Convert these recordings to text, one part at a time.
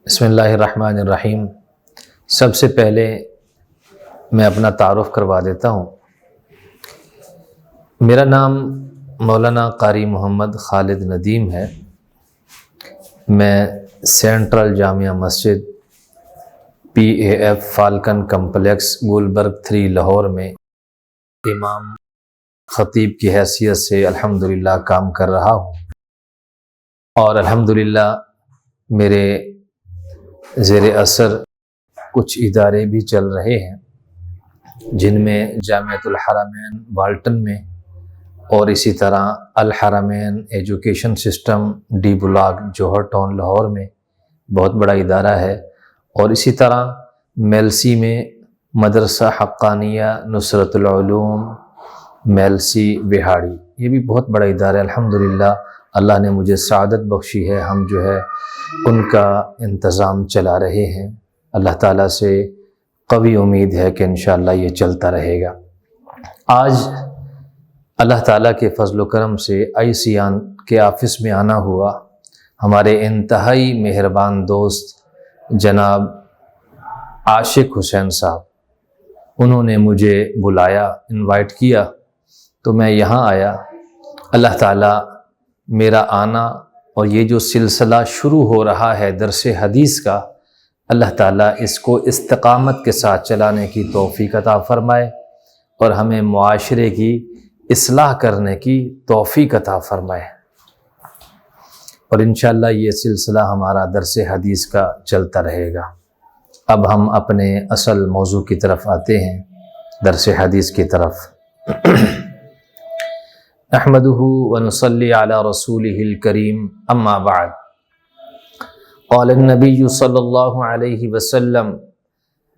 بسم اللہ الرحمن الرحیم۔ سب سے پہلے میں اپنا تعارف کروا دیتا ہوں۔ میرا نام مولانا قاری محمد خالد ندیم ہے۔ میں سینٹرل جامعہ مسجد PAF falcon complex Gulberg 3 Lahore میں امام خطیب کی حیثیت سے الحمدللہ کام کر رہا ہوں، اور الحمدللہ میرے زیر اثر کچھ ادارے بھی چل رہے ہیں، جن میں جامعۃ الحرمین والٹن میں، اور اسی طرح الحرمین ایجوکیشن سسٹم ڈی بلاک جوہر ٹاؤن لاہور میں بہت بڑا ادارہ ہے، اور اسی طرح میلسی میں مدرسہ حقانیہ نصرت العلوم میلسی وہاڑی، یہ بھی بہت بڑا ادارہ ہے۔ الحمدللہ اللہ نے مجھے سعادت بخشی ہے، ہم جو ہے ان کا انتظام چلا رہے ہیں۔ اللہ تعالیٰ سے قوی امید ہے کہ انشاءاللہ یہ چلتا رہے گا۔ آج اللہ تعالیٰ کے فضل و کرم سے ICAN کے آفس میں آنا ہوا۔ ہمارے انتہائی مہربان دوست جناب عاشق حسین صاحب، انہوں نے مجھے بلایا، انوائٹ کیا، تو میں یہاں آیا۔ اللہ تعالیٰ میرا آنا اور یہ جو سلسلہ شروع ہو رہا ہے درس حدیث کا، اللہ تعالیٰ اس کو استقامت کے ساتھ چلانے کی توفیق عطا فرمائے، اور ہمیں معاشرے کی اصلاح کرنے کی توفیق عطا فرمائے، اور انشاءاللہ یہ سلسلہ ہمارا درس حدیث کا چلتا رہے گا۔ اب ہم اپنے اصل موضوع کی طرف آتے ہیں، درس حدیث کی طرف۔ نحمده ونصلي على رسوله الكريم، اما بعد، قال النبي صلى الله عليه وسلم: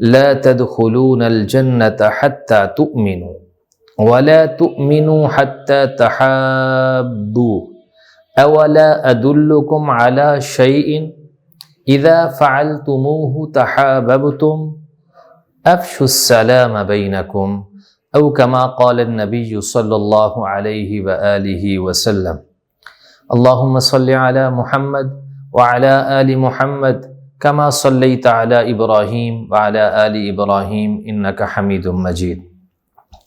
لا تدخلون الجنة حتى تؤمنوا ولا تؤمنوا حتى تحابوا، أولا أدلكم على شيء إذا فعلتموه تحاببتم، أفشوا السلام بينكم، او كما قال النبي صلی اللہ علیہ وآلہ وسلم۔ اللهم صل على محمد وعلى آل محمد كما صليت على إبراهيم وعلى آل إبراهيم إنك حميد مجيد۔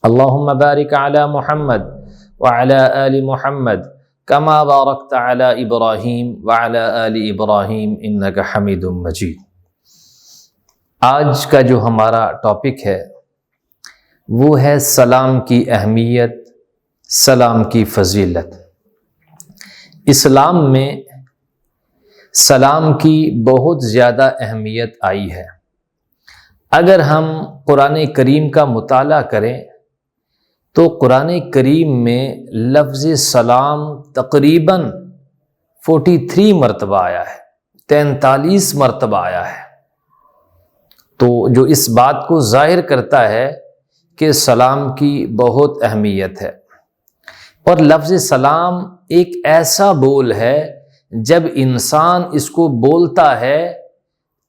اللهم بارك على محمد وعلى آل محمد كما باركت على إبراهيم وعلى آل إبراهيم إنك حميد مجيد۔ آج کا جو ہمارا ٹاپک ہے وہ ہے سلام کی اہمیت، سلام کی فضیلت۔ اسلام میں سلام کی بہت زیادہ اہمیت آئی ہے۔ اگر ہم قرآن کریم کا مطالعہ کریں تو قرآن کریم میں لفظ سلام تقریباً 43 مرتبہ آیا ہے، 43 مرتبہ آیا ہے، تو جو اس بات کو ظاہر کرتا ہے کہ سلام کی بہت اہمیت ہے۔ اور لفظ سلام ایک ایسا بول ہے، جب انسان اس کو بولتا ہے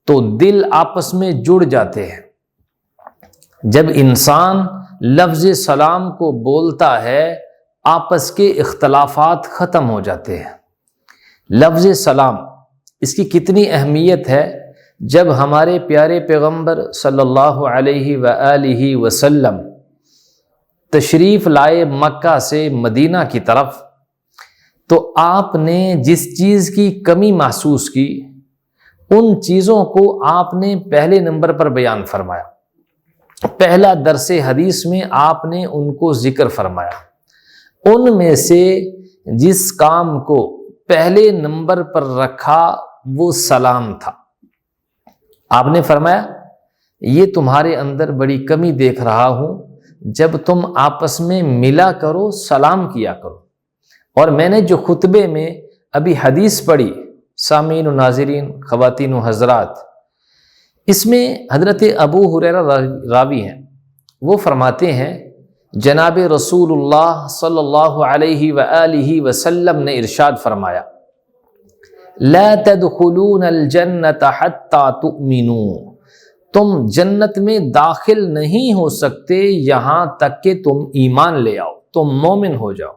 تو دل آپس میں جڑ جاتے ہیں۔ جب انسان لفظ سلام کو بولتا ہے آپس کے اختلافات ختم ہو جاتے ہیں۔ لفظ سلام، اس کی کتنی اہمیت ہے، جب ہمارے پیارے پیغمبر صلی اللہ علیہ وآلہ وسلم تشریف لائے مکہ سے مدینہ کی طرف، تو آپ نے جس چیز کی کمی محسوس کی، ان چیزوں کو آپ نے پہلے نمبر پر بیان فرمایا۔ پہلا درس حدیث میں آپ نے ان کو ذکر فرمایا۔ ان میں سے جس کام کو پہلے نمبر پر رکھا وہ سلام تھا۔ آپ نے فرمایا یہ تمہارے اندر بڑی کمی دیکھ رہا ہوں، جب تم آپس میں ملا کرو، سلام کیا کرو۔ اور میں نے جو خطبے میں ابھی حدیث پڑھی، سامعین و ناظرین، خواتین و حضرات، اس میں حضرت ابو ہریرہ راوی ہیں، وہ فرماتے ہیں جناب رسول اللہ صلی اللہ علیہ وآلہ وسلم نے ارشاد فرمایا: لا تدخلون الجنت حتی تؤمنوا، تم جنت میں داخل نہیں ہو سکتے یہاں تک کہ تم ایمان لے آؤ، تم مومن ہو جاؤ،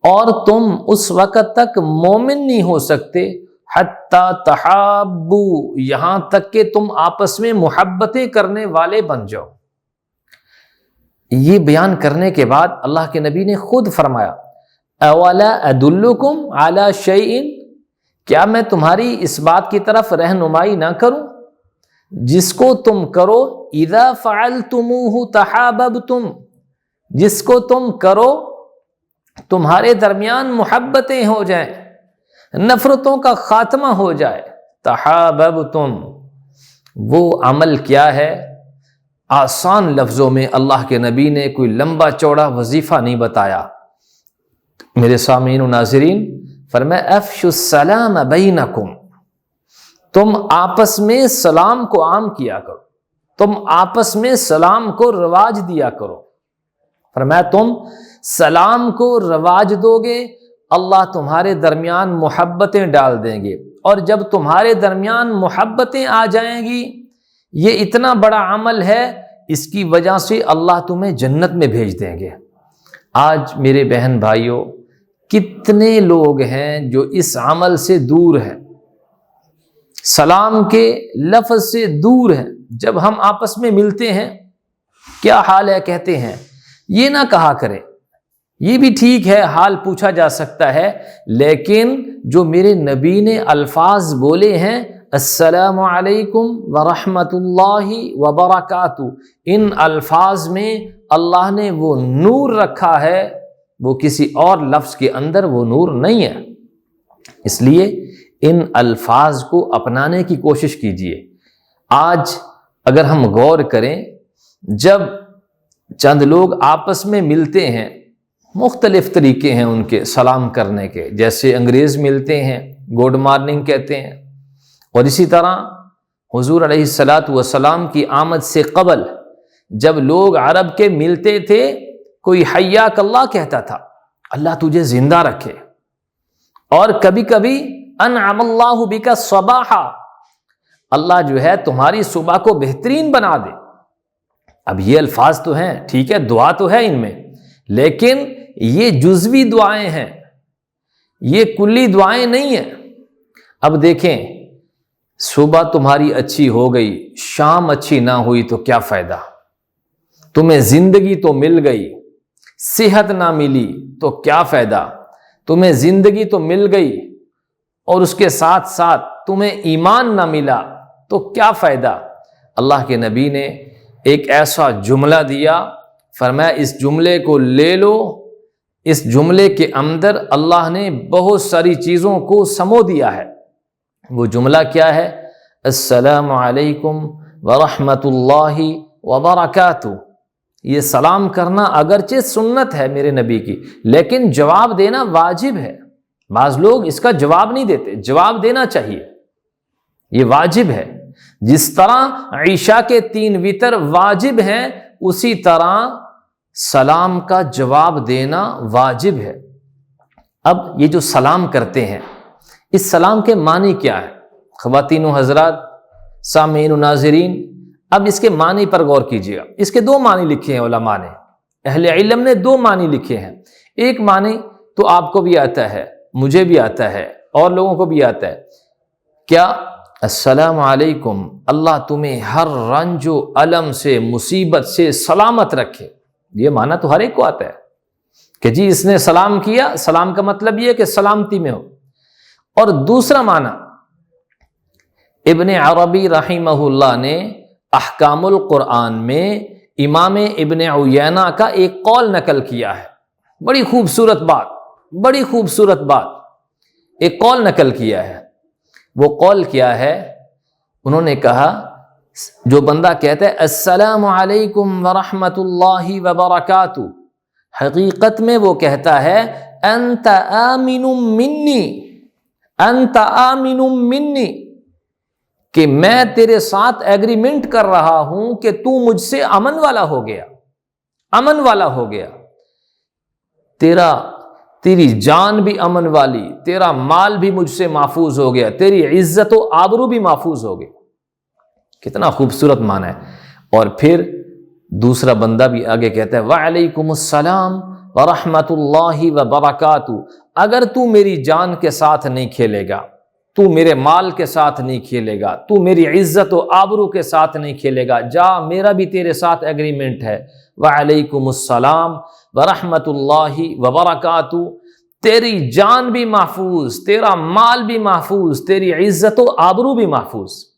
اور تم اس وقت تک مومن نہیں ہو سکتے حتی تحابو، یہاں تک کہ تم آپس میں محبتیں کرنے والے بن جاؤ۔ یہ بیان کرنے کے بعد اللہ کے نبی نے خود فرمایا اولا ادلکم علی شیء، کیا میں تمہاری اس بات کی طرف رہنمائی نہ کروں جس کو تم کرو اذا فعلتموہ تحاببتم، جس کو تم کرو تمہارے درمیان محبتیں ہو جائیں، نفرتوں کا خاتمہ ہو جائے۔ تحاببتم، وہ عمل کیا ہے؟ آسان لفظوں میں اللہ کے نبی نے کوئی لمبا چوڑا وظیفہ نہیں بتایا۔ میرے سامعین و ناظرین، فرمایا افشوا السلام بینکم، تم آپس میں سلام کو عام کیا کرو، تم آپس میں سلام کو رواج دیا کرو۔ فرمایا تم سلام کو رواج دو گے، اللہ تمہارے درمیان محبتیں ڈال دیں گے، اور جب تمہارے درمیان محبتیں آ جائیں گی، یہ اتنا بڑا عمل ہے، اس کی وجہ سے اللہ تمہیں جنت میں بھیج دیں گے۔ آج میرے بہن بھائیوں، کتنے لوگ ہیں جو اس عمل سے دور ہیں، سلام کے لفظ سے دور ہیں۔ جب ہم آپس میں ملتے ہیں کیا حال ہے کہتے ہیں، یہ نہ کہا کریں، یہ بھی ٹھیک ہے، حال پوچھا جا سکتا ہے، لیکن جو میرے نبی نے الفاظ بولے ہیں السلام علیکم ورحمۃ اللہ وبرکاتہ، ان الفاظ میں اللہ نے وہ نور رکھا ہے، وہ کسی اور لفظ کے اندر وہ نور نہیں ہے۔ اس لیے ان الفاظ کو اپنانے کی کوشش کیجیے۔ آج اگر ہم غور کریں، جب چند لوگ آپس میں ملتے ہیں، مختلف طریقے ہیں ان کے سلام کرنے کے، جیسے انگریز ملتے ہیں گڈ مارننگ کہتے ہیں، اور اسی طرح حضور علیہ الصلاۃ والسلام کی آمد سے قبل جب لوگ عرب کے ملتے تھے، کوئی حیاک اللہ کہتا تھا، اللہ تجھے زندہ رکھے، اور کبھی کبھی انعم اللہ بک صباحا، اللہ جو ہے تمہاری صبح کو بہترین بنا دے۔ اب یہ الفاظ تو ہیں، ٹھیک ہے، دعا تو ہے ان میں، لیکن یہ جزوی دعائیں ہیں، یہ کلی دعائیں نہیں ہیں۔ اب دیکھیں، صبح تمہاری اچھی ہو گئی، شام اچھی نہ ہوئی تو کیا فائدہ؟ تمہیں زندگی تو مل گئی، صحت نہ ملی تو کیا فائدہ؟ تمہیں زندگی تو مل گئی اور اس کے ساتھ ساتھ تمہیں ایمان نہ ملا تو کیا فائدہ؟ اللہ کے نبی نے ایک ایسا جملہ دیا، فرمایا اس جملے کو لے لو، اس جملے کے اندر اللہ نے بہت ساری چیزوں کو سمو دیا ہے۔ وہ جملہ کیا ہے؟ السلام علیکم ورحمۃ اللہ وبرکاتہ۔ یہ سلام کرنا اگرچہ سنت ہے میرے نبی کی، لیکن جواب دینا واجب ہے۔ بعض لوگ اس کا جواب نہیں دیتے، جواب دینا چاہیے، یہ واجب ہے۔ جس طرح عشاء کے 3 وتر واجب ہیں، اسی طرح سلام کا جواب دینا واجب ہے۔ اب یہ جو سلام کرتے ہیں، اس سلام کے معنی کیا ہے؟ خواتین و حضرات، سامعین و ناظرین، اب اس کے معنی پر غور کیجیے گا۔ اس کے 2 معنی لکھے ہیں علماء نے، اہل علم نے 2 معنی لکھے ہیں۔ ایک معنی تو آپ کو بھی آتا ہے، مجھے بھی آتا ہے، اور لوگوں کو بھی آتا ہے۔ کیا؟ السلام علیکم، اللہ تمہیں ہر رنج و الم سے، مصیبت سے سلامت رکھے۔ یہ معنی تو ہر ایک کو آتا ہے کہ جی اس نے سلام کیا، سلام کا مطلب یہ کہ سلامتی میں ہو۔ اور دوسرا معنی ابن عربی رحمہ اللہ نے احکام القرآن میں امام ابن عیینہ کا ایک قول نقل کیا ہے، بڑی خوبصورت بات، بڑی خوبصورت بات، ایک قول نقل کیا ہے۔ وہ قول کیا ہے؟ انہوں نے کہا، جو بندہ کہتا ہے السلام علیکم ورحمۃ اللہ وبرکاتہ، حقیقت میں وہ کہتا ہے انت آمن منی، انت آمن منی، کہ میں تیرے ساتھ ایگریمنٹ کر رہا ہوں کہ تو مجھ سے امن والا ہو گیا، امن والا ہو گیا، تیری جان بھی امن والی، تیرا مال بھی مجھ سے محفوظ ہو گیا، تیری عزت و آبرو بھی محفوظ ہو گئی۔ کتنا خوبصورت معنی ہے۔ اور پھر دوسرا بندہ بھی آگے کہتا ہے وعلیکم السلام ورحمۃ اللہ وبرکاتہ، اگر تو میری جان کے ساتھ نہیں کھیلے گا، تو میرے مال کے ساتھ نہیں کھیلے گا، تو میری عزت و آبرو کے ساتھ نہیں کھیلے گا، جا میرا بھی تیرے ساتھ ایگریمنٹ ہے۔ وعلیکم السلام ورحمۃ اللہ وبرکاتہ، تیری جان بھی محفوظ، تیرا مال بھی محفوظ، تیری عزت و آبرو بھی محفوظ۔